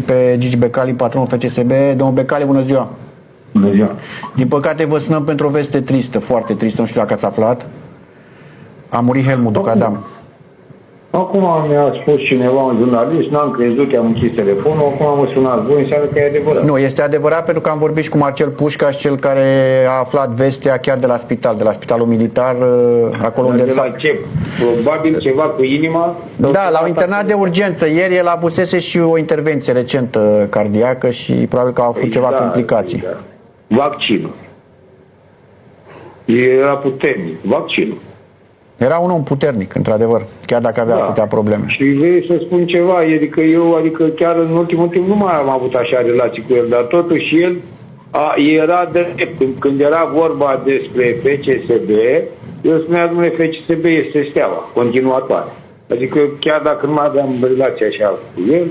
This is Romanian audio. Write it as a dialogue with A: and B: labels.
A: pe Gigi Becali, patronul FCSB. Domnul Becali, bună ziua!
B: Bună ziua!
A: Din păcate vă sunăm pentru o veste tristă, foarte tristă, nu știu dacă ați aflat. A murit Helmut Ducadam.
B: Acum mi-a spus cineva, un jurnalist, n-am crezut că am închis telefonul, acum am sunat voi, înseamnă că e adevărat.
A: Nu, este adevărat pentru că am vorbit și cu Marcel Pușcaș, cel care a aflat vestea chiar de la spital, de la spitalul militar, acolo unde...
B: De la ce? Probabil ceva cu inima?
A: Da, l-au internat de urgență. Ieri el avusese și o intervenție recentă cardiacă și probabil că au avut ceva complicații.
B: Da. Vaccinul. Era puternic. Vaccinul.
A: Era un om puternic, într-adevăr, chiar dacă avea atâtea probleme.
B: Și vrei să spun ceva, adică chiar în ultimul timp nu mai am avut așa relații cu el, dar totuși el era drept. Când era vorba despre FCSB, el spunea, domnule, FCSB este Steaua, continuatoare. Adică chiar dacă nu mai aveam relații așa cu el,